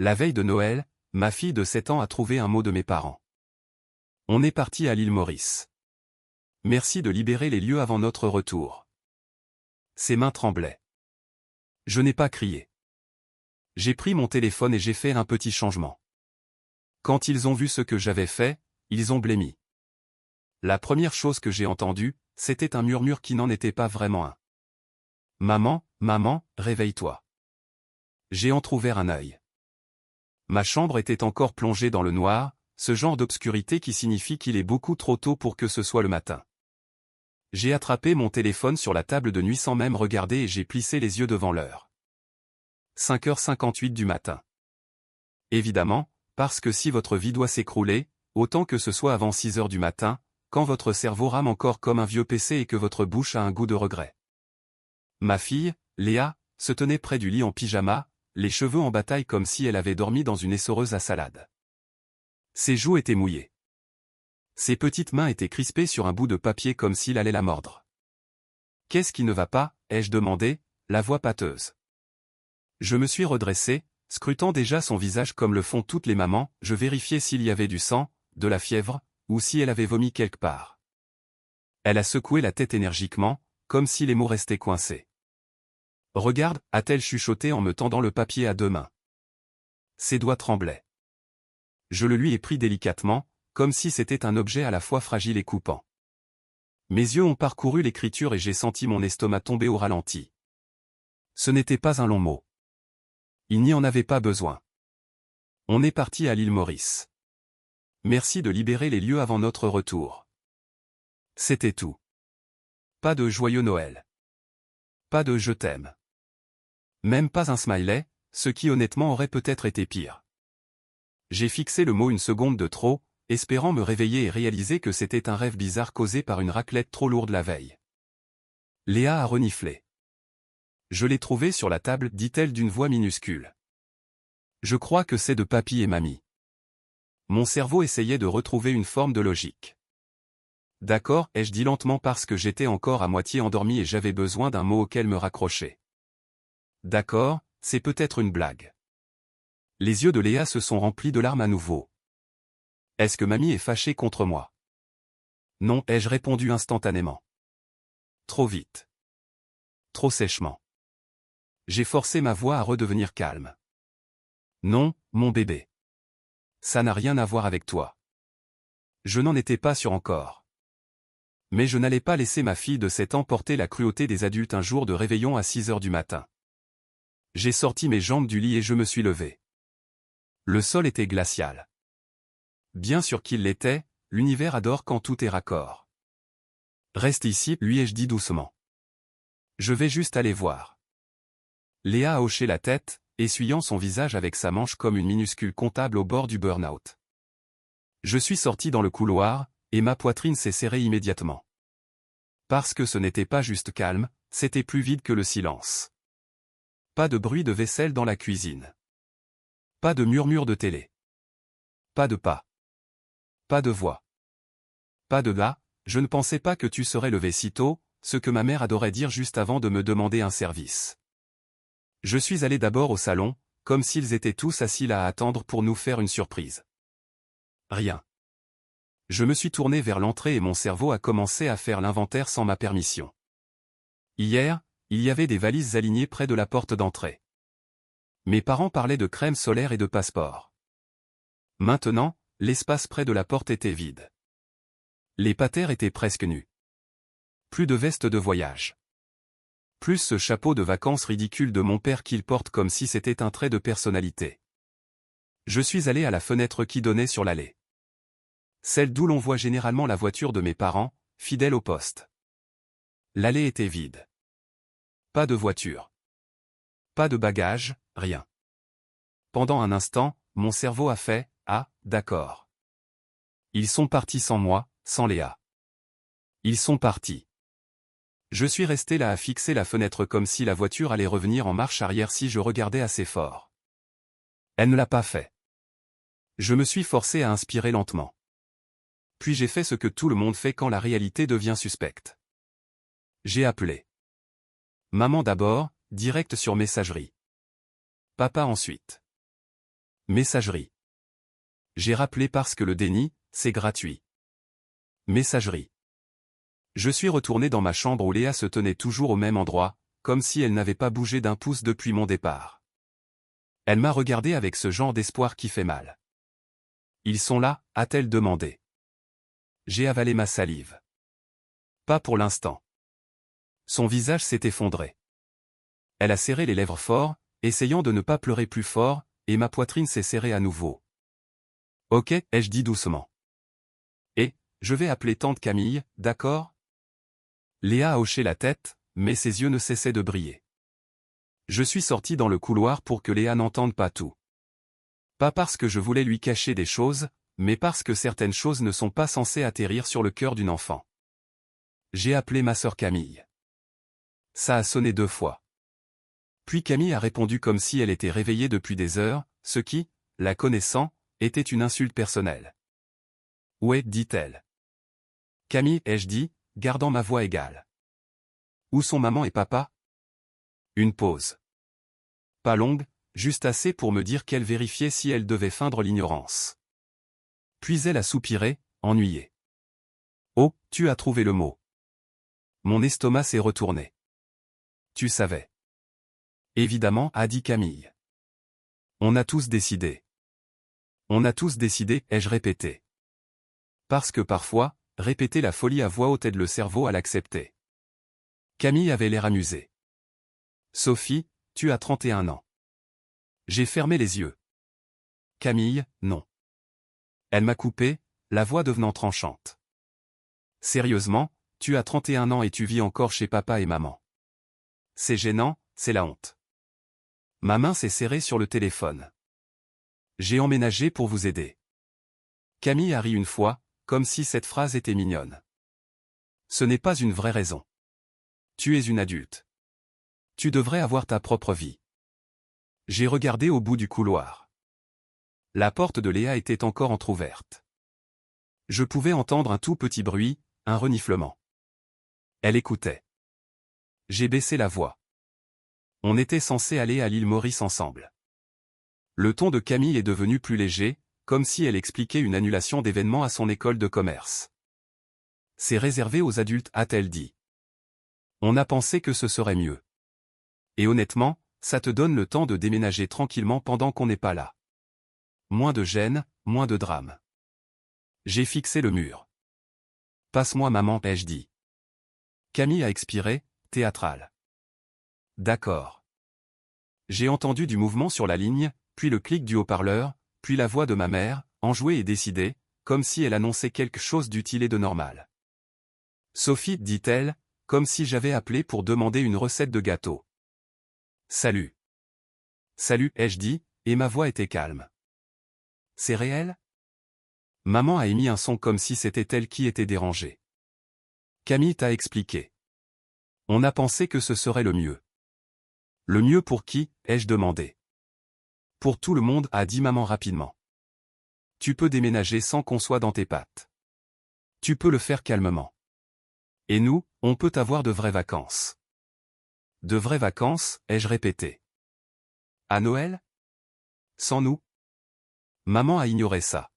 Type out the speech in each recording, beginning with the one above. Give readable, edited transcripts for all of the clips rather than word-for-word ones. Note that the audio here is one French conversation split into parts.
La veille de Noël, ma fille de 7 ans a trouvé un mot de mes parents. On est parti à l'île Maurice. Merci de libérer les lieux avant notre retour. Ses mains tremblaient. Je n'ai pas crié. J'ai pris mon téléphone et j'ai fait un petit changement. Quand ils ont vu ce que j'avais fait, ils ont blêmi. La première chose que j'ai entendue, c'était un murmure qui n'en était pas vraiment un. Maman, maman, réveille-toi. J'ai entrouvert un œil. Ma chambre était encore plongée dans le noir, ce genre d'obscurité qui signifie qu'il est beaucoup trop tôt pour que ce soit le matin. J'ai attrapé mon téléphone sur la table de nuit sans même regarder et j'ai plissé les yeux devant l'heure. 5h58 du matin. Évidemment, parce que si votre vie doit s'écrouler, autant que ce soit avant 6h du matin, quand votre cerveau rame encore comme un vieux PC et que votre bouche a un goût de regret. Ma fille, Léa, se tenait près du lit en pyjama, les cheveux en bataille comme si elle avait dormi dans une essoreuse à salade. Ses joues étaient mouillées. Ses petites mains étaient crispées sur un bout de papier comme s'il allait la mordre. « Qu'est-ce qui ne va pas ?» ai-je demandé, la voix pâteuse. Je me suis redressé, scrutant déjà son visage comme le font toutes les mamans, je vérifiais s'il y avait du sang, de la fièvre, ou si elle avait vomi quelque part. Elle a secoué la tête énergiquement, comme si les mots restaient coincés. « Regarde » a-t-elle chuchoté en me tendant le papier à 2 mains. Ses doigts tremblaient. Je le lui ai pris délicatement, comme si c'était un objet à la fois fragile et coupant. Mes yeux ont parcouru l'écriture et j'ai senti mon estomac tomber au ralenti. Ce n'était pas un long mot. Il n'y en avait pas besoin. On est parti à l'île Maurice. Merci de libérer les lieux avant notre retour. C'était tout. Pas de joyeux Noël. Pas de je t'aime. Même pas un smiley, ce qui honnêtement aurait peut-être été pire. J'ai fixé le mot une seconde de trop, espérant me réveiller et réaliser que c'était un rêve bizarre causé par une raclette trop lourde la veille. Léa a reniflé. Je l'ai trouvé sur la table, dit-elle d'une voix minuscule. Je crois que c'est de papy et mamie. Mon cerveau essayait de retrouver une forme de logique. D'accord, ai-je dit lentement parce que j'étais encore à moitié endormi et j'avais besoin d'un mot auquel me raccrocher. D'accord, c'est peut-être une blague. Les yeux de Léa se sont remplis de larmes à nouveau. Est-ce que mamie est fâchée contre moi? Non, ai-je répondu instantanément. Trop vite. Trop sèchement. J'ai forcé ma voix à redevenir calme. Non, mon bébé. Ça n'a rien à voir avec toi. Je n'en étais pas sûr encore. Mais je n'allais pas laisser ma fille de 7 ans porter la cruauté des adultes un jour de réveillon à 6h du matin. J'ai sorti mes jambes du lit et je me suis levé. Le sol était glacial. Bien sûr qu'il l'était, l'univers adore quand tout est raccord. Reste ici, lui ai-je dit doucement. Je vais juste aller voir. Léa a hoché la tête, essuyant son visage avec sa manche comme une minuscule comptable au bord du burn-out. Je suis sorti dans le couloir, et ma poitrine s'est serrée immédiatement. Parce que ce n'était pas juste calme, c'était plus vide que le silence. Pas de bruit de vaisselle dans la cuisine. Pas de murmure de télé. Pas de pas. Pas de voix. Pas de là, je ne pensais pas que tu serais levé si tôt, ce que ma mère adorait dire juste avant de me demander un service. Je suis allé d'abord au salon, comme s'ils étaient tous assis là à attendre pour nous faire une surprise. Rien. Je me suis tourné vers l'entrée et mon cerveau a commencé à faire l'inventaire sans ma permission. Hier, il y avait des valises alignées près de la porte d'entrée. Mes parents parlaient de crème solaire et de passeport. Maintenant, l'espace près de la porte était vide. Les patères étaient presque nus. Plus de veste de voyage. Plus ce chapeau de vacances ridicule de mon père qu'il porte comme si c'était un trait de personnalité. Je suis allé à la fenêtre qui donnait sur l'allée. Celle d'où l'on voit généralement la voiture de mes parents, fidèle au poste. L'allée était vide. Pas de voiture. Pas de bagages, rien. Pendant un instant, mon cerveau a fait « Ah, d'accord. Ils sont partis sans moi, sans Léa. Ils sont partis. » Je suis resté là à fixer la fenêtre comme si la voiture allait revenir en marche arrière si je regardais assez fort. Elle ne l'a pas fait. Je me suis forcé à inspirer lentement. Puis j'ai fait ce que tout le monde fait quand la réalité devient suspecte. J'ai appelé. Maman d'abord, direct sur messagerie. Papa ensuite. Messagerie. J'ai rappelé parce que le déni, c'est gratuit. Messagerie. Je suis retourné dans ma chambre où Léa se tenait toujours au même endroit, comme si elle n'avait pas bougé d'un pouce depuis mon départ. Elle m'a regardé avec ce genre d'espoir qui fait mal. Ils sont là, a-t-elle demandé. J'ai avalé ma salive. Pas pour l'instant. Son visage s'est effondré. Elle a serré les lèvres fort, essayant de ne pas pleurer plus fort, et ma poitrine s'est serrée à nouveau. Ok, ai-je dit doucement. Et, je vais appeler tante Camille, d'accord? Léa a hoché la tête, mais ses yeux ne cessaient de briller. Je suis sorti dans le couloir pour que Léa n'entende pas tout. Pas parce que je voulais lui cacher des choses, mais parce que certaines choses ne sont pas censées atterrir sur le cœur d'une enfant. J'ai appelé ma sœur Camille. Ça a sonné 2 fois. Puis Camille a répondu comme si elle était réveillée depuis des heures, ce qui, la connaissant, était une insulte personnelle. Ouais, dit-elle. Camille, ai-je dit, gardant ma voix égale. Où sont maman et papa? Une pause. Pas longue, juste assez pour me dire qu'elle vérifiait si elle devait feindre l'ignorance. Puis elle a soupiré, ennuyée. Oh, tu as trouvé le mot. Mon estomac s'est retourné. Tu savais. Évidemment, a dit Camille. On a tous décidé. On a tous décidé, ai-je répété. Parce que parfois, répéter la folie à voix haute aide le cerveau à l'accepter. Camille avait l'air amusée. Sophie, tu as 31 ans. J'ai fermé les yeux. Camille, non. Elle m'a coupé, la voix devenant tranchante. Sérieusement, tu as 31 ans et tu vis encore chez papa et maman. C'est gênant, c'est la honte. Ma main s'est serrée sur le téléphone. J'ai emménagé pour vous aider. Camille a ri une fois, comme si cette phrase était mignonne. Ce n'est pas une vraie raison. Tu es une adulte. Tu devrais avoir ta propre vie. J'ai regardé au bout du couloir. La porte de Léa était encore entr'ouverte. Je pouvais entendre un tout petit bruit, un reniflement. Elle écoutait. J'ai baissé la voix. On était censé aller à l'île Maurice ensemble. Le ton de Camille est devenu plus léger, comme si elle expliquait une annulation d'événements à son école de commerce. C'est réservé aux adultes, a-t-elle dit. On a pensé que ce serait mieux. Et honnêtement, ça te donne le temps de déménager tranquillement pendant qu'on n'est pas là. Moins de gêne, moins de drame. J'ai fixé le mur. Passe-moi maman, ai-je dit. Camille a expiré, théâtrale. D'accord. J'ai entendu du mouvement sur la ligne, puis le clic du haut-parleur, puis la voix de ma mère, enjouée et décidée, comme si elle annonçait quelque chose d'utile et de normal. Sophie, dit-elle, comme si j'avais appelé pour demander une recette de gâteau. Salut. Salut, ai-je dit, et ma voix était calme. C'est réel? Maman a émis un son comme si c'était elle qui était dérangée. Camille t'a expliqué. On a pensé que ce serait le mieux. Le mieux pour qui, ai-je demandé. Pour tout le monde, a dit maman rapidement. Tu peux déménager sans qu'on soit dans tes pattes. Tu peux le faire calmement. Et nous, on peut avoir de vraies vacances. De vraies vacances, ai-je répété. À Noël? Sans nous? Maman a ignoré ça.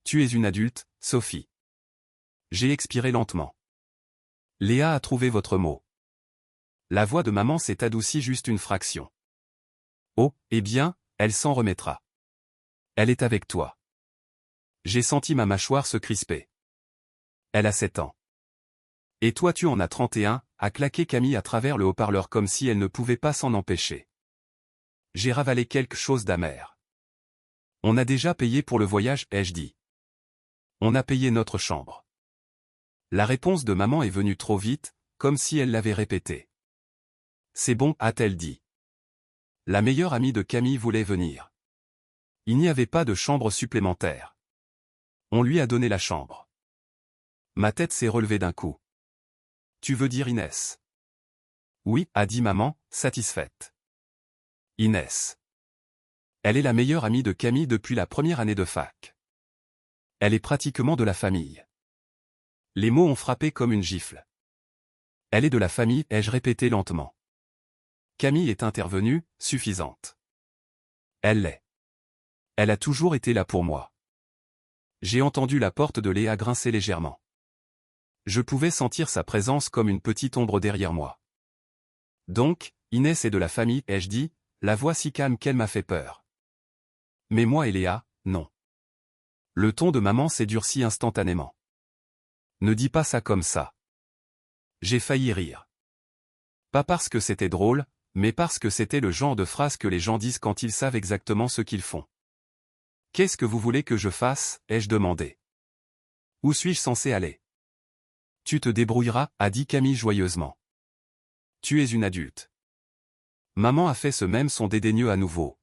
Tu es une adulte, Sophie. J'ai expiré lentement. Léa a trouvé votre mot. La voix de maman s'est adoucie juste une fraction. Oh, eh bien, elle s'en remettra. Elle est avec toi. J'ai senti ma mâchoire se crisper. Elle a 7 ans. Et toi tu en as 31, a claqué Camille à travers le haut-parleur comme si elle ne pouvait pas s'en empêcher. J'ai ravalé quelque chose d'amer. On a déjà payé pour le voyage, ai-je dit. On a payé notre chambre. La réponse de maman est venue trop vite, comme si elle l'avait répété. C'est bon, a-t-elle dit. La meilleure amie de Camille voulait venir. Il n'y avait pas de chambre supplémentaire. On lui a donné la chambre. Ma tête s'est relevée d'un coup. Tu veux dire Inès? Oui, a dit maman, satisfaite. Inès. Elle est la meilleure amie de Camille depuis la première année de fac. Elle est pratiquement de la famille. Les mots ont frappé comme une gifle. Elle est de la famille, ai-je répété lentement. Camille est intervenue, suffisante. Elle l'est. Elle a toujours été là pour moi. J'ai entendu la porte de Léa grincer légèrement. Je pouvais sentir sa présence comme une petite ombre derrière moi. Donc, Inès est de la famille, ai-je dit, la voix si calme qu'elle m'a fait peur. Mais moi et Léa, non. Le ton de maman s'est durci instantanément. Ne dis pas ça comme ça. J'ai failli rire. Pas parce que c'était drôle, mais parce que c'était le genre de phrase que les gens disent quand ils savent exactement ce qu'ils font. Qu'est-ce que vous voulez que je fasse, ai-je demandé. Où suis-je censé aller? Tu te débrouilleras, a dit Camille joyeusement. Tu es une adulte. Maman a fait ce même son dédaigneux à nouveau.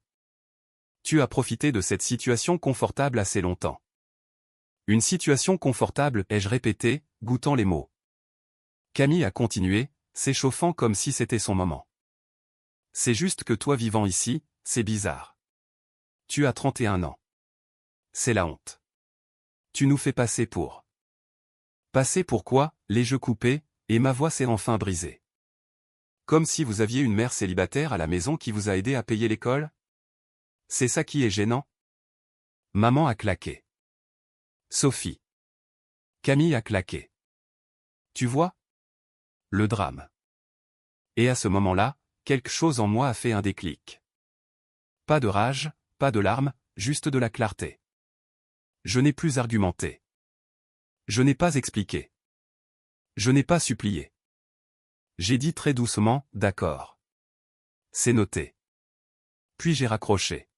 Tu as profité de cette situation confortable assez longtemps. Une situation confortable, ai-je répété, goûtant les mots. Camille a continué, s'échauffant comme si c'était son moment. C'est juste que toi vivant ici, c'est bizarre. Tu as 31 ans. C'est la honte. Tu nous fais passer pour. Passer pour quoi? Les jeux coupés, et ma voix s'est enfin brisée. Comme si vous aviez une mère célibataire à la maison qui vous a aidé à payer l'école? C'est ça qui est gênant? Maman a claqué. Sophie. Camille a claqué. Tu vois? Le drame. Et à ce moment-là, quelque chose en moi a fait un déclic. Pas de rage, pas de larmes, juste de la clarté. Je n'ai plus argumenté. Je n'ai pas expliqué. Je n'ai pas supplié. J'ai dit très doucement, d'accord. C'est noté. Puis j'ai raccroché.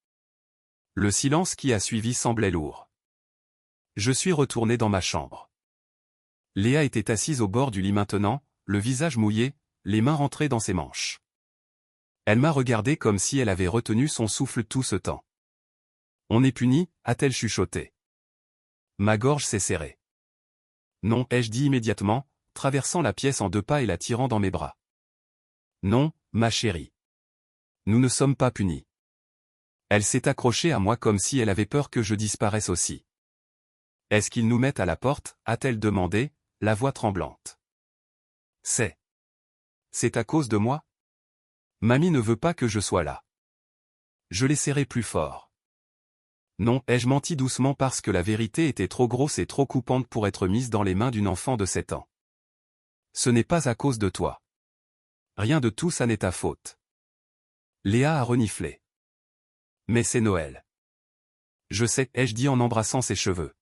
Le silence qui a suivi semblait lourd. Je suis retourné dans ma chambre. Léa était assise au bord du lit maintenant, le visage mouillé, les mains rentrées dans ses manches. Elle m'a regardé comme si elle avait retenu son souffle tout ce temps. On est puni, a-t-elle chuchoté. Ma gorge s'est serrée. Non, ai-je dit immédiatement, traversant la pièce en deux pas et la tirant dans mes bras. Non, ma chérie. Nous ne sommes pas punis. Elle s'est accrochée à moi comme si elle avait peur que je disparaisse aussi. Est-ce qu'ils nous mettent à la porte, a-t-elle demandé, la voix tremblante. C'est à cause de moi? Mamie ne veut pas que je sois là. Je l'ai serré plus fort. Non, ai-je menti doucement parce que la vérité était trop grosse et trop coupante pour être mise dans les mains d'une enfant de 7 ans. Ce n'est pas à cause de toi. Rien de tout ça n'est ta faute. Léa a reniflé. Mais c'est Noël. Je sais, ai-je dit en embrassant ses cheveux.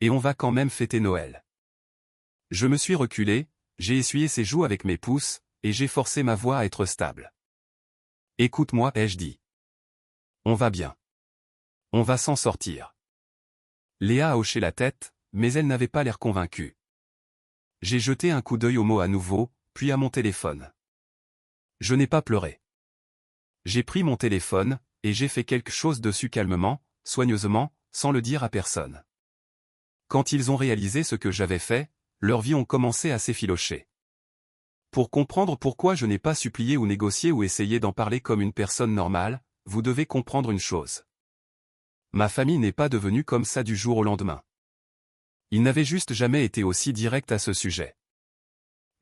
Et on va quand même fêter Noël. Je me suis reculé, j'ai essuyé ses joues avec mes pouces, et j'ai forcé ma voix à être stable. Écoute-moi, ai-je dit. On va bien. On va s'en sortir. Léa a hoché la tête, mais elle n'avait pas l'air convaincue. J'ai jeté un coup d'œil aux mots à nouveau, puis à mon téléphone. Je n'ai pas pleuré. J'ai pris mon téléphone, et j'ai fait quelque chose dessus calmement, soigneusement, sans le dire à personne. Quand ils ont réalisé ce que j'avais fait, leurs vies ont commencé à s'effilocher. Pour comprendre pourquoi je n'ai pas supplié ou négocié ou essayé d'en parler comme une personne normale, vous devez comprendre une chose. Ma famille n'est pas devenue comme ça du jour au lendemain. Ils n'avaient juste jamais été aussi directs à ce sujet.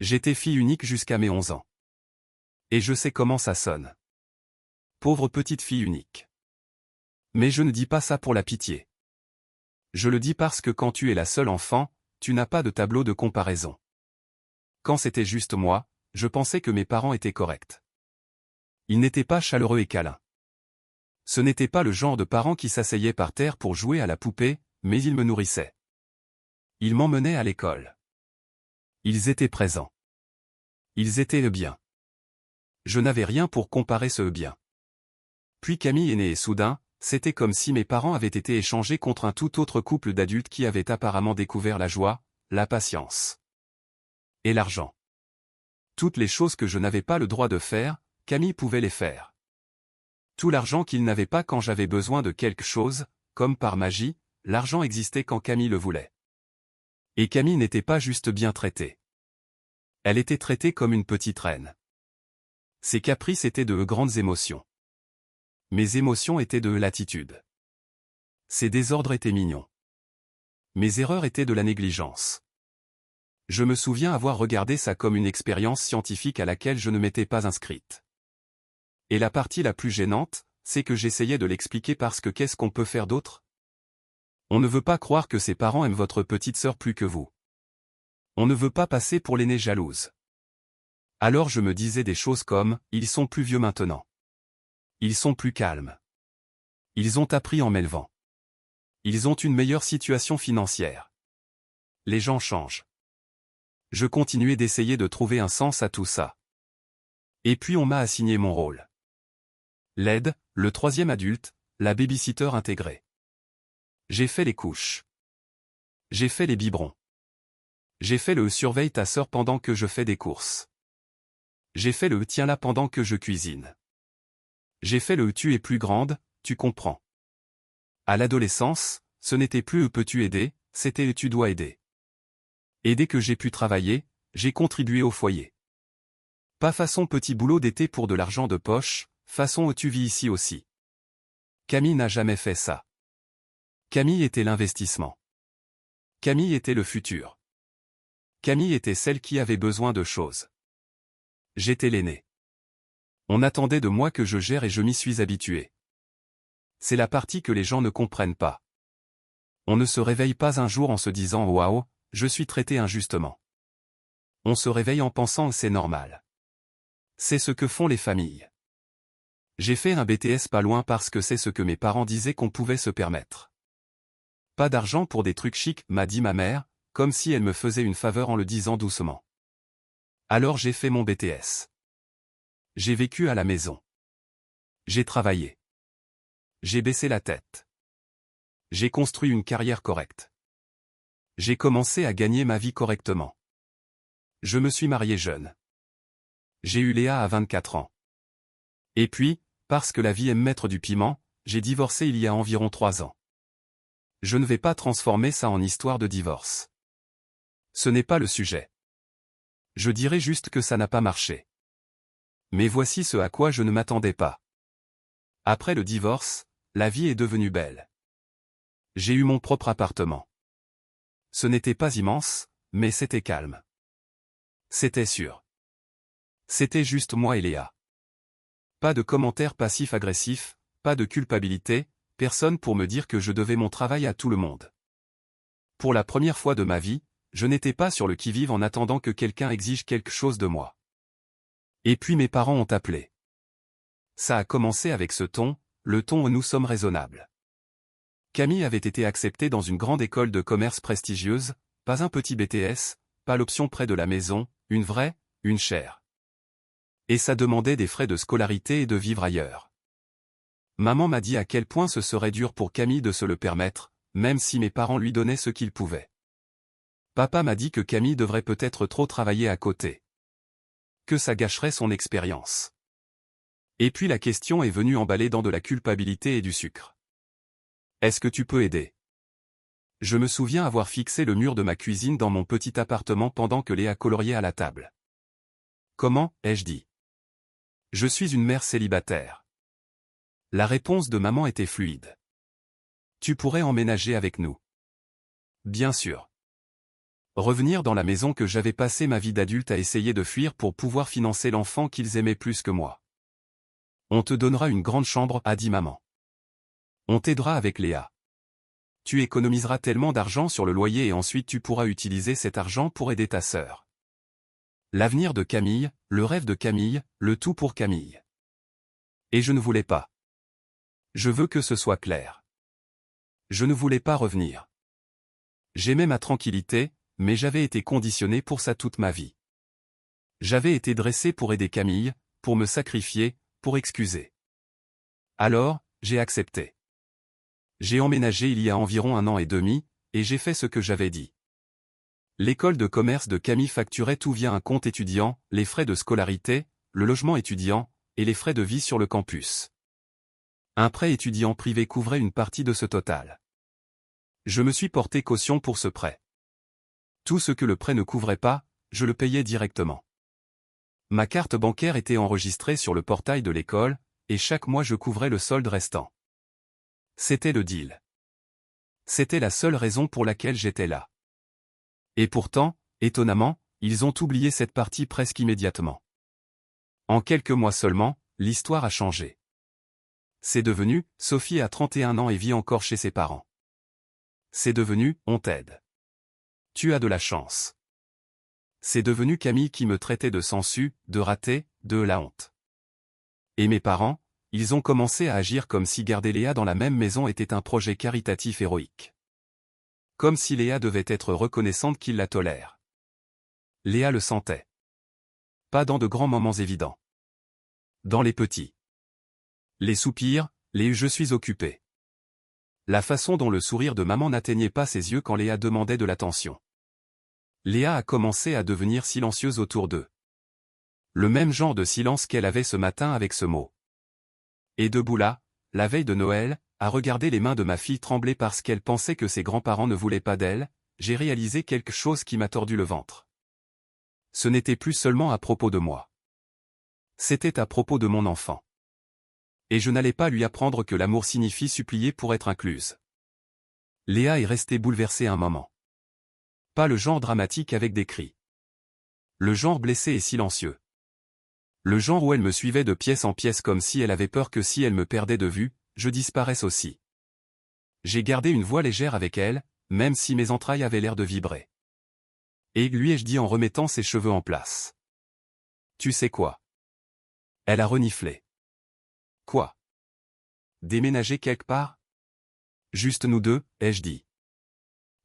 J'étais fille unique jusqu'à mes 11 ans. Et je sais comment ça sonne. Pauvre petite fille unique. Mais je ne dis pas ça pour la pitié. Je le dis parce que quand tu es la seule enfant, tu n'as pas de tableau de comparaison. Quand c'était juste moi, je pensais que mes parents étaient corrects. Ils n'étaient pas chaleureux et câlins. Ce n'était pas le genre de parents qui s'asseyaient par terre pour jouer à la poupée, mais ils me nourrissaient. Ils m'emmenaient à l'école. Ils étaient présents. Ils étaient le bien. Je n'avais rien pour comparer ce bien. Puis Camille est née et soudain, c'était comme si mes parents avaient été échangés contre un tout autre couple d'adultes qui avaient apparemment découvert la joie, la patience et l'argent. Toutes les choses que je n'avais pas le droit de faire, Camille pouvait les faire. Tout l'argent qu'il n'avait pas quand j'avais besoin de quelque chose, comme par magie, l'argent existait quand Camille le voulait. Et Camille n'était pas juste bien traitée. Elle était traitée comme une petite reine. Ses caprices étaient de grandes émotions. Mes émotions étaient de l'attitude. Ses désordres étaient mignons. Mes erreurs étaient de la négligence. Je me souviens avoir regardé ça comme une expérience scientifique à laquelle je ne m'étais pas inscrite. Et la partie la plus gênante, c'est que j'essayais de l'expliquer parce que qu'est-ce qu'on peut faire d'autre? On ne veut pas croire que ses parents aiment votre petite sœur plus que vous. On ne veut pas passer pour l'aînée jalouse. Alors je me disais des choses comme, ils sont plus vieux maintenant. Ils sont plus calmes. Ils ont appris en m'élevant. Ils ont une meilleure situation financière. Les gens changent. Je continuais d'essayer de trouver un sens à tout ça. Et puis on m'a assigné mon rôle. L'aide, le troisième adulte, la babysitter intégrée. J'ai fait les couches. J'ai fait les biberons. J'ai fait le surveille ta sœur pendant que je fais des courses. J'ai fait le tiens là pendant que je cuisine. J'ai fait le tu es plus grande, tu comprends. À l'adolescence, ce n'était plus peux-tu aider, c'était tu dois aider. Et dès que j'ai pu travailler, j'ai contribué au foyer. Pas façon petit boulot d'été pour de l'argent de poche, façon tu vis ici aussi. Camille n'a jamais fait ça. Camille était l'investissement. Camille était le futur. Camille était celle qui avait besoin de choses. J'étais l'aîné. On attendait de moi que je gère et je m'y suis habitué. C'est la partie que les gens ne comprennent pas. On ne se réveille pas un jour en se disant « Waouh, je suis traité injustement ». On se réveille en pensant « c'est normal ». C'est ce que font les familles. J'ai fait un BTS pas loin parce que c'est ce que mes parents disaient qu'on pouvait se permettre. Pas d'argent pour des trucs chics, m'a dit ma mère, comme si elle me faisait une faveur en le disant doucement. Alors j'ai fait mon BTS. J'ai vécu à la maison. J'ai travaillé. J'ai baissé la tête. J'ai construit une carrière correcte. J'ai commencé à gagner ma vie correctement. Je me suis marié jeune. J'ai eu Léa à 24 ans. Et puis, parce que la vie aime mettre du piment, j'ai divorcé il y a environ 3 ans. Je ne vais pas transformer ça en histoire de divorce. Ce n'est pas le sujet. Je dirais juste que ça n'a pas marché. Mais voici ce à quoi je ne m'attendais pas. Après le divorce, la vie est devenue belle. J'ai eu mon propre appartement. Ce n'était pas immense, mais c'était calme. C'était sûr. C'était juste moi et Léa. Pas de commentaires passifs-agressifs, pas de culpabilité, personne pour me dire que je devais mon travail à tout le monde. Pour la première fois de ma vie, je n'étais pas sur le qui-vive en attendant que quelqu'un exige quelque chose de moi. Et puis mes parents ont appelé. Ça a commencé avec ce ton, le ton où nous sommes raisonnables. Camille avait été acceptée dans une grande école de commerce prestigieuse, pas un petit BTS, pas l'option près de la maison, une vraie, une chère. Et ça demandait des frais de scolarité et de vivre ailleurs. Maman m'a dit à quel point ce serait dur pour Camille de se le permettre, même si mes parents lui donnaient ce qu'ils pouvaient. Papa m'a dit que Camille devrait peut-être trop travailler à côté. Que ça gâcherait son expérience. Et puis la question est venue emballée dans de la culpabilité et du sucre. Est-ce que tu peux aider? Je me souviens avoir fixé le mur de ma cuisine dans mon petit appartement pendant que Léa coloriait à la table. Comment, ai-je dit? Je suis une mère célibataire. La réponse de maman était fluide. Tu pourrais emménager avec nous. Bien sûr. Revenir dans la maison que j'avais passé ma vie d'adulte à essayer de fuir pour pouvoir financer l'enfant qu'ils aimaient plus que moi. On te donnera une grande chambre, a dit maman. On t'aidera avec Léa. Tu économiseras tellement d'argent sur le loyer et ensuite tu pourras utiliser cet argent pour aider ta sœur. L'avenir de Camille, le rêve de Camille, le tout pour Camille. Et je ne voulais pas. Je veux que ce soit clair. Je ne voulais pas revenir. J'aimais ma tranquillité, mais j'avais été conditionné pour ça toute ma vie. J'avais été dressé pour aider Camille, pour me sacrifier, pour excuser. Alors, j'ai accepté. J'ai emménagé il y a environ 1 an et demi, et j'ai fait ce que j'avais dit. L'école de commerce de Camille facturait tout via un compte étudiant, les frais de scolarité, le logement étudiant, et les frais de vie sur le campus. Un prêt étudiant privé couvrait une partie de ce total. Je me suis porté caution pour ce prêt. Tout ce que le prêt ne couvrait pas, je le payais directement. Ma carte bancaire était enregistrée sur le portail de l'école, et chaque mois je couvrais le solde restant. C'était le deal. C'était la seule raison pour laquelle j'étais là. Et pourtant, étonnamment, ils ont oublié cette partie presque immédiatement. En quelques mois seulement, l'histoire a changé. C'est devenu, Sophie a 31 ans et vit encore chez ses parents. C'est devenu, on t'aide. Tu as de la chance. C'est devenu Camille qui me traitait de sensu, de raté, de la honte. Et mes parents, ils ont commencé à agir comme si garder Léa dans la même maison était un projet caritatif héroïque. Comme si Léa devait être reconnaissante qu'ils la tolèrent. Léa le sentait. Pas dans de grands moments évidents. Dans les petits. Les soupirs, les « je suis occupé ». La façon dont le sourire de maman n'atteignait pas ses yeux quand Léa demandait de l'attention. Léa a commencé à devenir silencieuse autour d'eux. Le même genre de silence qu'elle avait ce matin avec ce mot. Et debout là, la veille de Noël, à regarder les mains de ma fille trembler parce qu'elle pensait que ses grands-parents ne voulaient pas d'elle, j'ai réalisé quelque chose qui m'a tordu le ventre. Ce n'était plus seulement à propos de moi. C'était à propos de mon enfant. Et je n'allais pas lui apprendre que l'amour signifie supplier pour être incluse. Léa est restée bouleversée un moment. Pas le genre dramatique avec des cris. Le genre blessé et silencieux. Le genre où elle me suivait de pièce en pièce comme si elle avait peur que si elle me perdait de vue, je disparaisse aussi. J'ai gardé une voix légère avec elle, même si mes entrailles avaient l'air de vibrer. Et lui ai-je dit en remettant ses cheveux en place. Tu sais quoi? Elle a reniflé. Quoi? Déménager quelque part? Juste nous deux, ai-je dit.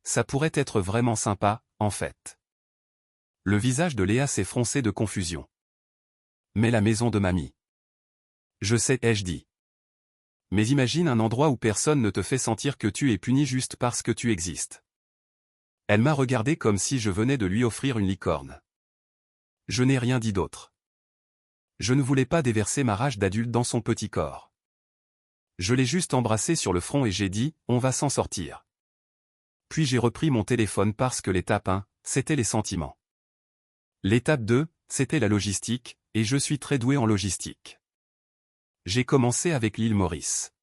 Ça pourrait être vraiment sympa, en fait. Le visage de Léa s'est froncé de confusion. Mais la maison de mamie. Je sais, ai-je dit. Mais imagine un endroit où personne ne te fait sentir que tu es puni juste parce que tu existes. Elle m'a regardé comme si je venais de lui offrir une licorne. Je n'ai rien dit d'autre. Je ne voulais pas déverser ma rage d'adulte dans son petit corps. Je l'ai juste embrassé sur le front et j'ai dit, on va s'en sortir. Puis j'ai repris mon téléphone parce que l'étape 1, c'était les sentiments. L'étape 2, c'était la logistique, et je suis très doué en logistique. J'ai commencé avec l'île Maurice.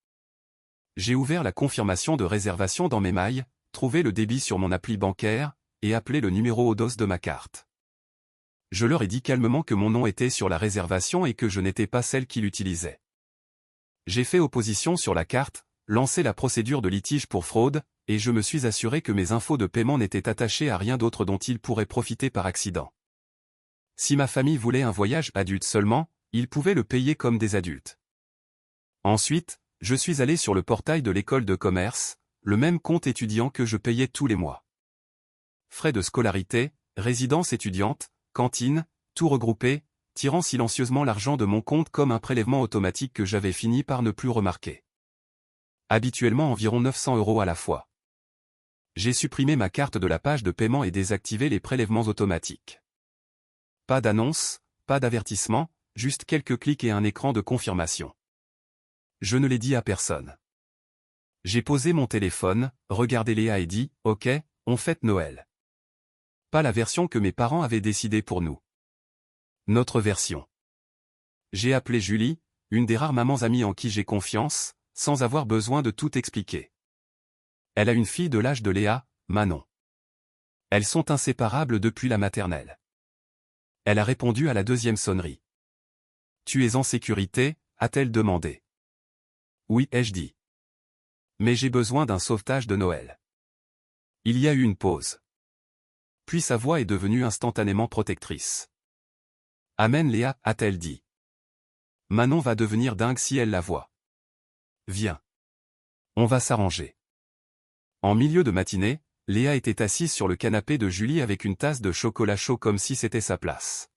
J'ai ouvert la confirmation de réservation dans mes mails, trouvé le débit sur mon appli bancaire, et appelé le numéro au dos de ma carte. Je leur ai dit calmement que mon nom était sur la réservation et que je n'étais pas celle qui l'utilisait. J'ai fait opposition sur la carte, lancé la procédure de litige pour fraude, et je me suis assuré que mes infos de paiement n'étaient attachées à rien d'autre dont ils pourraient profiter par accident. Si ma famille voulait un voyage adulte seulement, ils pouvaient le payer comme des adultes. Ensuite, je suis allé sur le portail de l'école de commerce, le même compte étudiant que je payais tous les mois. Frais de scolarité, résidence étudiante, cantine, tout regroupé, tirant silencieusement l'argent de mon compte comme un prélèvement automatique que j'avais fini par ne plus remarquer. Habituellement environ 900 € à la fois. J'ai supprimé ma carte de la page de paiement et désactivé les prélèvements automatiques. Pas d'annonce, pas d'avertissement, juste quelques clics et un écran de confirmation. Je ne l'ai dit à personne. J'ai posé mon téléphone, regardé Léa et dit, ok, on fête Noël. Pas la version que mes parents avaient décidée pour nous. Notre version. J'ai appelé Julie, une des rares mamans amies en qui j'ai confiance, sans avoir besoin de tout expliquer. Elle a une fille de l'âge de Léa, Manon. Elles sont inséparables depuis la maternelle. Elle a répondu à la deuxième sonnerie. Tu es en sécurité, a-t-elle demandé. Oui, ai-je dit. Mais j'ai besoin d'un sauvetage de Noël. Il y a eu une pause. Puis sa voix est devenue instantanément protectrice. Amen Léa, a-t-elle dit. Manon va devenir dingue si elle la voit. Viens. On va s'arranger. En milieu de matinée, Léa était assise sur le canapé de Julie avec une tasse de chocolat chaud comme si c'était sa place.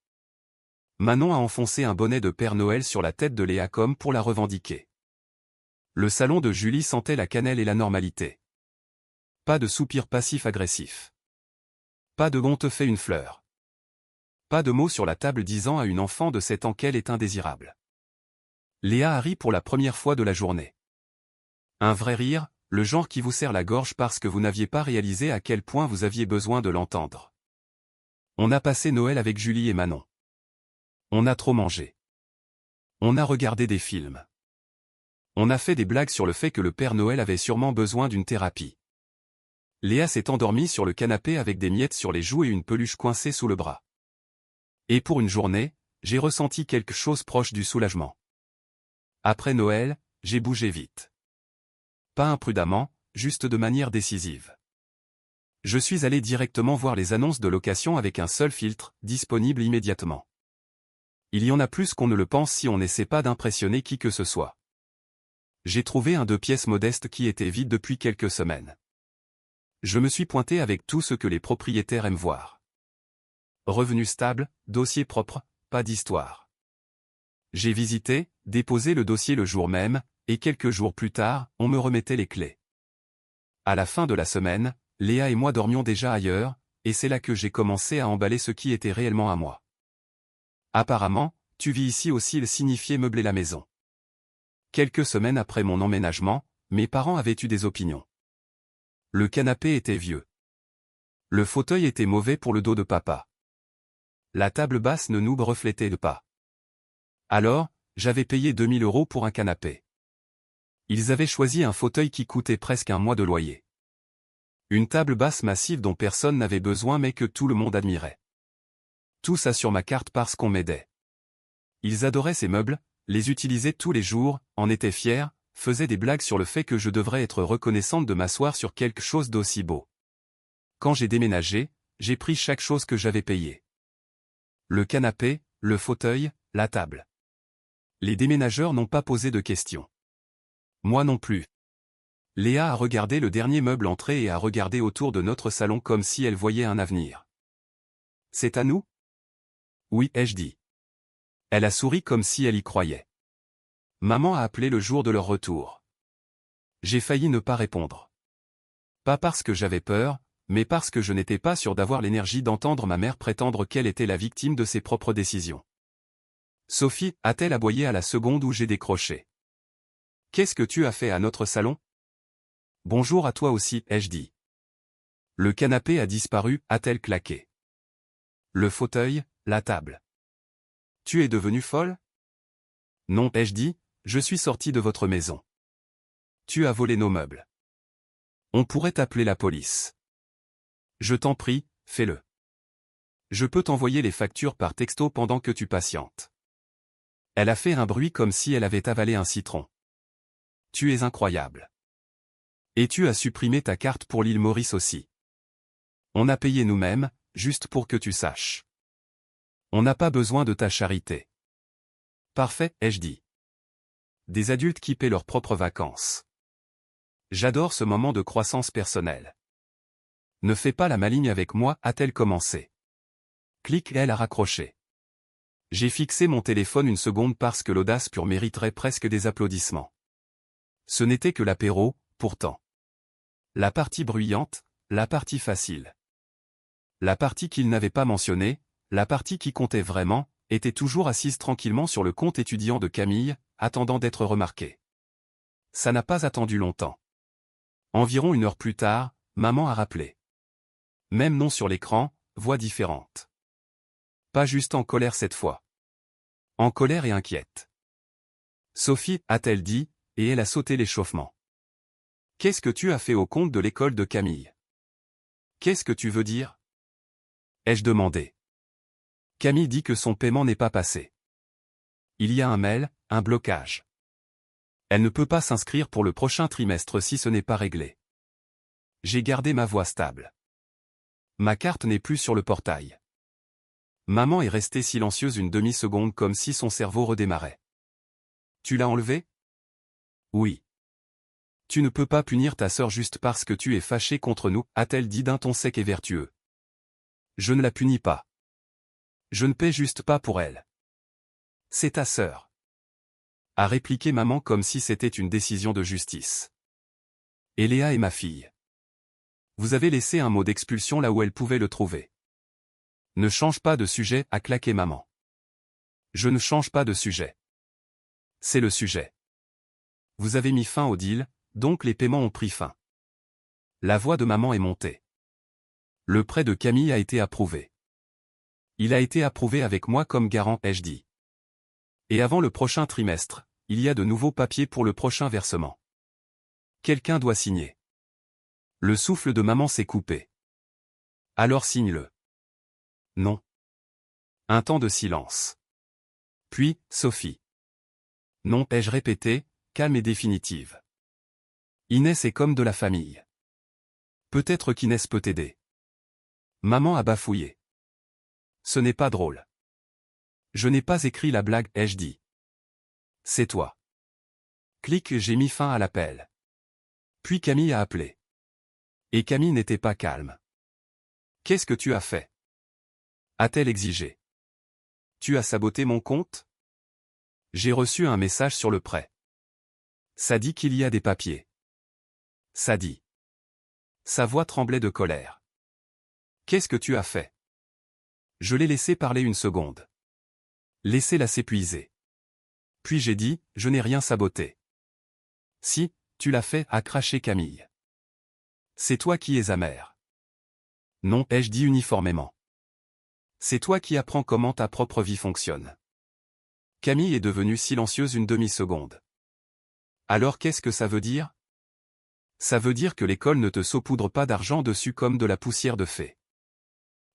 Manon a enfoncé un bonnet de Père Noël sur la tête de Léa comme pour la revendiquer. Le salon de Julie sentait la cannelle et la normalité. Pas de soupir passif-agressif. Pas de on te fait une fleur. Pas de mots sur la table disant à une enfant de 7 ans qu'elle est indésirable. Léa a ri pour la première fois de la journée. Un vrai rire, le genre qui vous serre la gorge parce que vous n'aviez pas réalisé à quel point vous aviez besoin de l'entendre. On a passé Noël avec Julie et Manon. On a trop mangé. On a regardé des films. On a fait des blagues sur le fait que le Père Noël avait sûrement besoin d'une thérapie. Léa s'est endormie sur le canapé avec des miettes sur les joues et une peluche coincée sous le bras. Et pour une journée, j'ai ressenti quelque chose proche du soulagement. Après Noël, j'ai bougé vite. Pas imprudemment, juste de manière décisive. Je suis allé directement voir les annonces de location avec un seul filtre, disponible immédiatement. Il y en a plus qu'on ne le pense si on n'essaie pas d'impressionner qui que ce soit. J'ai trouvé un 2 pièces modeste qui était vide depuis quelques semaines. Je me suis pointé avec tout ce que les propriétaires aiment voir. Revenu stable, dossier propre, pas d'histoire. J'ai visité, déposé le dossier le jour même, et quelques jours plus tard, on me remettait les clés. À la fin de la semaine, Léa et moi dormions déjà ailleurs, et c'est là que j'ai commencé à emballer ce qui était réellement à moi. Apparemment, tu vis ici aussi, il signifiait meubler la maison. Quelques semaines après mon emménagement, mes parents avaient eu des opinions. Le canapé était vieux. Le fauteuil était mauvais pour le dos de papa. La table basse ne nous reflétait pas. Alors, j'avais payé 2000 € pour un canapé. Ils avaient choisi un fauteuil qui coûtait presque un mois de loyer. Une table basse massive dont personne n'avait besoin mais que tout le monde admirait. Tout ça sur ma carte parce qu'on m'aidait. Ils adoraient ces meubles, les utilisaient tous les jours, en étaient fiers, faisaient des blagues sur le fait que je devrais être reconnaissante de m'asseoir sur quelque chose d'aussi beau. Quand j'ai déménagé, j'ai pris chaque chose que j'avais payée. Le canapé, le fauteuil, la table. Les déménageurs n'ont pas posé de questions. Moi non plus. Léa a regardé le dernier meuble entré et a regardé autour de notre salon comme si elle voyait un avenir. C'est à nous? Oui, ai-je dit. Elle a souri comme si elle y croyait. Maman a appelé le jour de leur retour. J'ai failli ne pas répondre. Pas parce que j'avais peur, mais parce que je n'étais pas sûr d'avoir l'énergie d'entendre ma mère prétendre qu'elle était la victime de ses propres décisions. Sophie, a-t-elle aboyé à la seconde où j'ai décroché. Qu'est-ce que tu as fait à notre salon? Bonjour à toi aussi, ai-je dit. Le canapé a disparu, a-t-elle claqué. Le fauteuil, la table. Tu es devenue folle? Non, ai-je dit, je suis sorti de votre maison. Tu as volé nos meubles. On pourrait appeler la police. Je t'en prie, fais-le. Je peux t'envoyer les factures par texto pendant que tu patientes. Elle a fait un bruit comme si elle avait avalé un citron. Tu es incroyable. Et tu as supprimé ta carte pour l'île Maurice aussi. On a payé nous-mêmes, juste pour que tu saches. On n'a pas besoin de ta charité. Parfait, ai-je dit. Des adultes qui paient leurs propres vacances. J'adore ce moment de croissance personnelle. Ne fais pas la maligne avec moi, a-t-elle commencé. Clic, elle a raccroché. J'ai fixé mon téléphone une seconde parce que l'audace pure mériterait presque des applaudissements. Ce n'était que l'apéro, pourtant. La partie bruyante, la partie facile. La partie qu'il n'avait pas mentionnée, la partie qui comptait vraiment, était toujours assise tranquillement sur le compte étudiant de Camille, attendant d'être remarquée. Ça n'a pas attendu longtemps. Environ 1 heure plus tard, maman a rappelé. Même nom sur l'écran, voix différente. Pas juste en colère cette fois. En colère et inquiète. Sophie, a-t-elle dit, et elle a sauté l'échauffement. Qu'est-ce que tu as fait au compte de l'école de Camille? Qu'est-ce que tu veux dire? Ai-je demandé. Camille dit que son paiement n'est pas passé. Il y a un mail, un blocage. Elle ne peut pas s'inscrire pour le prochain trimestre si ce n'est pas réglé. J'ai gardé ma voix stable. Ma carte n'est plus sur le portail. Maman est restée silencieuse une demi-seconde comme si son cerveau redémarrait. Tu l'as enlevée? Oui. Tu ne peux pas punir ta sœur juste parce que tu es fâché contre nous, a-t-elle dit d'un ton sec et vertueux. Je ne la punis pas. Je ne paie juste pas pour elle. C'est ta sœur. A répliqué maman comme si c'était une décision de justice. Et Léa est ma fille. Vous avez laissé un mot d'expulsion là où elle pouvait le trouver. Ne change pas de sujet, a claqué maman. Je ne change pas de sujet. C'est le sujet. Vous avez mis fin au deal, donc les paiements ont pris fin. La voix de maman est montée. Le prêt de Camille a été approuvé. Il a été approuvé avec moi comme garant, ai-je dit. Et avant le prochain trimestre, il y a de nouveaux papiers pour le prochain versement. Quelqu'un doit signer. Le souffle de maman s'est coupé. Alors signe-le. Non. Un temps de silence. Puis, Sophie. Non, ai-je répété, calme et définitive. Inès est comme de la famille. Peut-être qu'Inès peut t'aider. Maman a bafouillé. Ce n'est pas drôle. Je n'ai pas écrit la blague, ai-je dit. C'est toi. Clic, j'ai mis fin à l'appel. Puis Camille a appelé. Et Camille n'était pas calme. Qu'est-ce que tu as fait? A-t-elle exigé. Tu as saboté mon compte? J'ai reçu un message sur le prêt. Ça dit qu'il y a des papiers. Ça dit. Sa voix tremblait de colère. Qu'est-ce que tu as fait? Je l'ai laissé parler une seconde. Laissez-la s'épuiser. Puis j'ai dit, je n'ai rien saboté. Si, tu l'as fait, a craché Camille. C'est toi qui es amère. Non, ai-je dit uniformément. C'est toi qui apprends comment ta propre vie fonctionne. Camille est devenue silencieuse une demi-seconde. Alors qu'est-ce que ça veut dire? Ça veut dire que l'école ne te saupoudre pas d'argent dessus comme de la poussière de fée.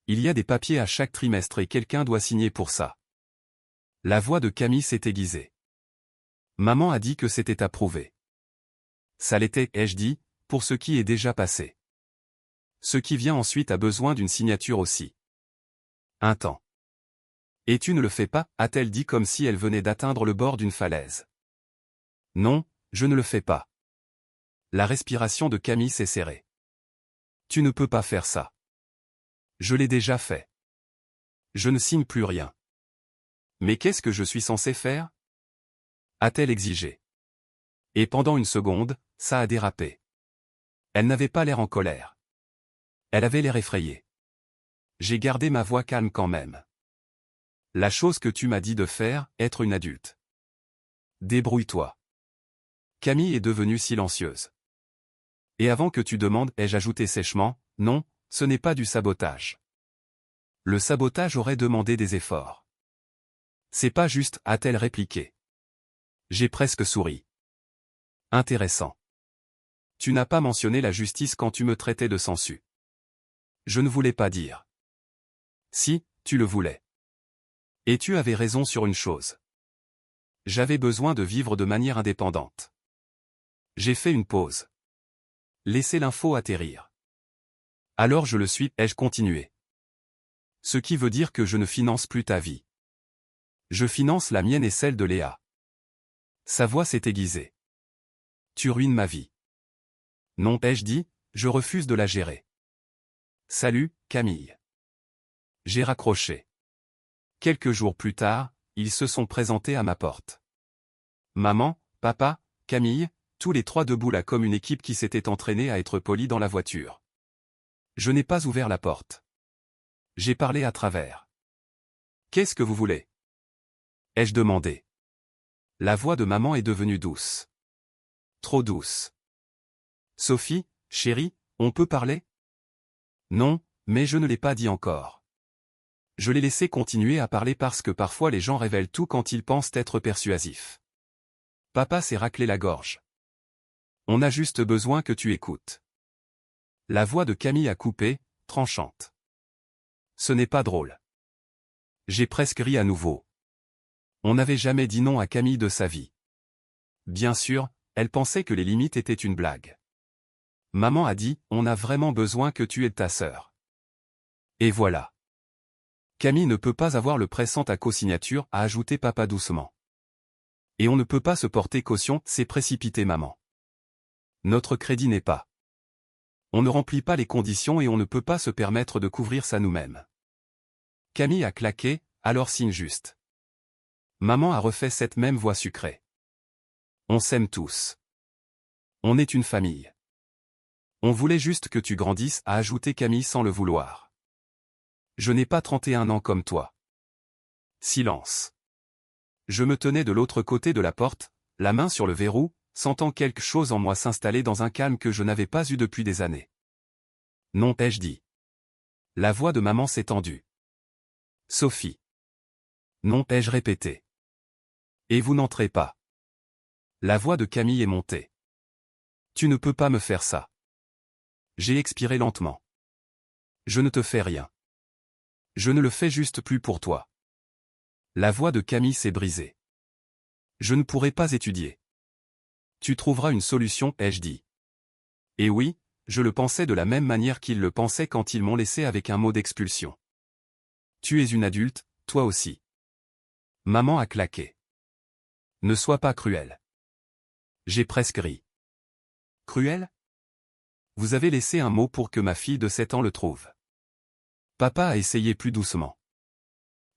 Il y a des papiers à chaque trimestre et quelqu'un doit signer pour ça. La voix de Camille s'est aiguisée. Maman a dit que c'était approuvé. Ça l'était, ai-je dit, pour ce qui est déjà passé. Ce qui vient ensuite a besoin d'une signature aussi. Un temps. Et tu ne le fais pas, a-t-elle dit comme si elle venait d'atteindre le bord d'une falaise. Non, je ne le fais pas. La respiration de Camille s'est serrée. Tu ne peux pas faire ça. Je l'ai déjà fait. Je ne signe plus rien. Mais qu'est-ce que je suis censé faire? A-t-elle exigé. Et pendant une seconde, ça a dérapé. Elle n'avait pas l'air en colère. Elle avait l'air effrayée. J'ai gardé ma voix calme quand même. La chose que tu m'as dit de faire, être une adulte. Débrouille-toi. Camille est devenue silencieuse. Et avant que tu demandes, ai-je ajouté sèchement, non, ce n'est pas du sabotage. Le sabotage aurait demandé des efforts. C'est pas juste, a-t-elle répliqué. J'ai presque souri. Intéressant. Tu n'as pas mentionné la justice quand tu me traitais de sansu. Je ne voulais pas dire. Si, tu le voulais. Et tu avais raison sur une chose. J'avais besoin de vivre de manière indépendante. J'ai fait une pause. Laissez l'info atterrir. Alors je le suis, ai-je continué. Ce qui veut dire que je ne finance plus ta vie. Je finance la mienne et celle de Léa. Sa voix s'est aiguisée. Tu ruines ma vie. Non, ai-je dit, je refuse de la gérer. Salut, Camille. J'ai raccroché. Quelques jours plus tard, ils se sont présentés à ma porte. Maman, papa, Camille, tous les trois debout là comme une équipe qui s'était entraînée à être polie dans la voiture. Je n'ai pas ouvert la porte. J'ai parlé à travers. Qu'est-ce que vous voulez? Ai-je demandé. La voix de maman est devenue douce. Trop douce. Sophie, chérie, on peut parler? Non, mais je ne l'ai pas dit encore. Je l'ai laissé continuer à parler parce que parfois les gens révèlent tout quand ils pensent être persuasifs. Papa s'est raclé la gorge. On a juste besoin que tu écoutes. La voix de Camille a coupé, tranchante. Ce n'est pas drôle. J'ai presque ri à nouveau. On n'avait jamais dit non à Camille de sa vie. Bien sûr, elle pensait que les limites étaient une blague. Maman a dit, on a vraiment besoin que tu aides ta sœur. Et voilà. Camille ne peut pas avoir le pressant à co-signature, a ajouté papa doucement. Et on ne peut pas se porter caution, c'est précipité maman. Notre crédit n'est pas. On ne remplit pas les conditions et on ne peut pas se permettre de couvrir ça nous-mêmes. Camille a claqué, alors signe juste. Maman a refait cette même voix sucrée. On s'aime tous. On est une famille. On voulait juste que tu grandisses, a ajouté Camille sans le vouloir. Je n'ai pas 31 ans comme toi. Silence. Je me tenais de l'autre côté de la porte, la main sur le verrou, sentant quelque chose en moi s'installer dans un calme que je n'avais pas eu depuis des années. Non, ai-je dit. La voix de maman s'est tendue. Sophie. Non, ai-je répété. Et vous n'entrez pas. La voix de Camille est montée. Tu ne peux pas me faire ça. J'ai expiré lentement. Je ne te fais rien. Je ne le fais juste plus pour toi. La voix de Camille s'est brisée. Je ne pourrai pas étudier. Tu trouveras une solution, ai-je dit. Et oui, je le pensais de la même manière qu'ils le pensaient quand ils m'ont laissé avec un mot d'expulsion. Tu es une adulte, toi aussi. Maman a claqué. Ne sois pas cruel. J'ai presque ri. Cruel? Vous avez laissé un mot pour que ma fille de 7 ans le trouve. Papa a essayé plus doucement.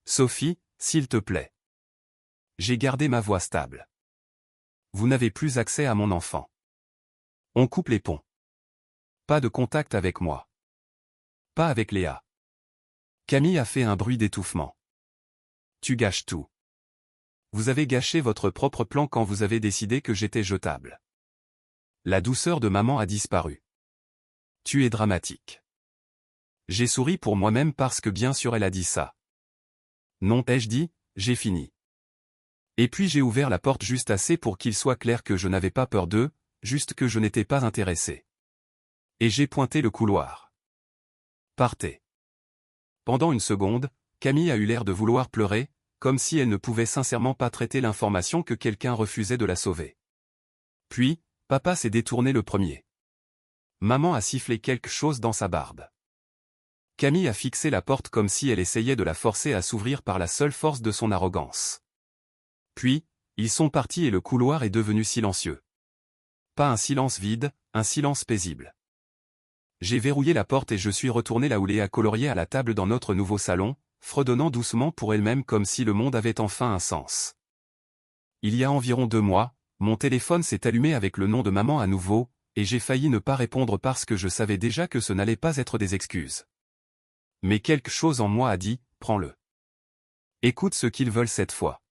Sophie, s'il te plaît. J'ai gardé ma voix stable. Vous n'avez plus accès à mon enfant. On coupe les ponts. Pas de contact avec moi. Pas avec Léa. Camille a fait un bruit d'étouffement. Tu gâches tout. Vous avez gâché votre propre plan quand vous avez décidé que j'étais jetable. La douceur de maman a disparu. Tu es dramatique. J'ai souri pour moi-même parce que bien sûr elle a dit ça. Non, ai-je dit, j'ai fini. Et puis j'ai ouvert la porte juste assez pour qu'il soit clair que je n'avais pas peur d'eux, juste que je n'étais pas intéressé. Et j'ai pointé le couloir. Partez. Pendant une seconde, Camille a eu l'air de vouloir pleurer, comme si elle ne pouvait sincèrement pas traiter l'information que quelqu'un refusait de la sauver. Puis, papa s'est détourné le premier. Maman a sifflé quelque chose dans sa barbe. Camille a fixé la porte comme si elle essayait de la forcer à s'ouvrir par la seule force de son arrogance. Puis, ils sont partis et le couloir est devenu silencieux. Pas un silence vide, un silence paisible. J'ai verrouillé la porte et je suis retourné là où Léa coloriait à la table dans notre nouveau salon, fredonnant doucement pour elle-même comme si le monde avait enfin un sens. Il y a environ 2 mois, mon téléphone s'est allumé avec le nom de maman à nouveau, et j'ai failli ne pas répondre parce que je savais déjà que ce n'allait pas être des excuses. Mais quelque chose en moi a dit, prends-le. Écoute ce qu'ils veulent cette fois.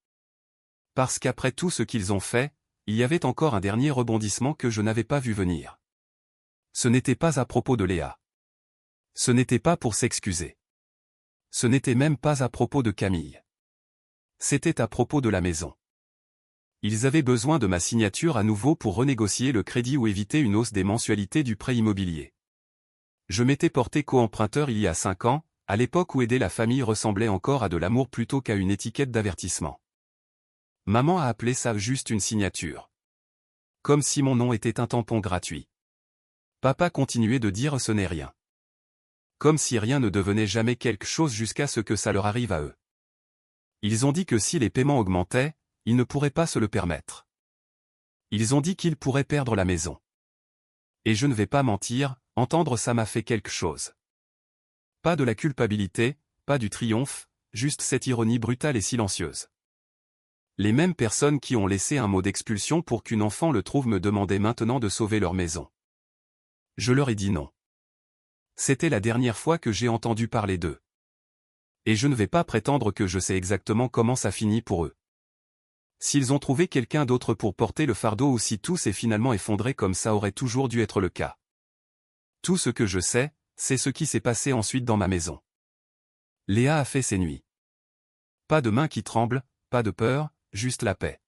Parce qu'après tout ce qu'ils ont fait, il y avait encore un dernier rebondissement que je n'avais pas vu venir. Ce n'était pas à propos de Léa. Ce n'était pas pour s'excuser. Ce n'était même pas à propos de Camille. C'était à propos de la maison. Ils avaient besoin de ma signature à nouveau pour renégocier le crédit ou éviter une hausse des mensualités du prêt immobilier. Je m'étais porté co-emprunteur il y a 5 ans, à l'époque où aider la famille ressemblait encore à de l'amour plutôt qu'à une étiquette d'avertissement. Maman a appelé ça juste une signature. Comme si mon nom était un tampon gratuit. Papa continuait de dire ce n'est rien. Comme si rien ne devenait jamais quelque chose jusqu'à ce que ça leur arrive à eux. Ils ont dit que si les paiements augmentaient, ils ne pourraient pas se le permettre. Ils ont dit qu'ils pourraient perdre la maison. Et je ne vais pas mentir, entendre ça m'a fait quelque chose. Pas de la culpabilité, pas du triomphe, juste cette ironie brutale et silencieuse. Les mêmes personnes qui ont laissé un mot d'expulsion pour qu'une enfant le trouve me demandaient maintenant de sauver leur maison. Je leur ai dit non. C'était la dernière fois que j'ai entendu parler d'eux. Et je ne vais pas prétendre que je sais exactement comment ça finit pour eux. S'ils ont trouvé quelqu'un d'autre pour porter le fardeau ou si tout s'est finalement effondré comme ça aurait toujours dû être le cas. Tout ce que je sais, c'est ce qui s'est passé ensuite dans ma maison. Léa a fait ses nuits. Pas de main qui tremble, pas de peur, juste la paix.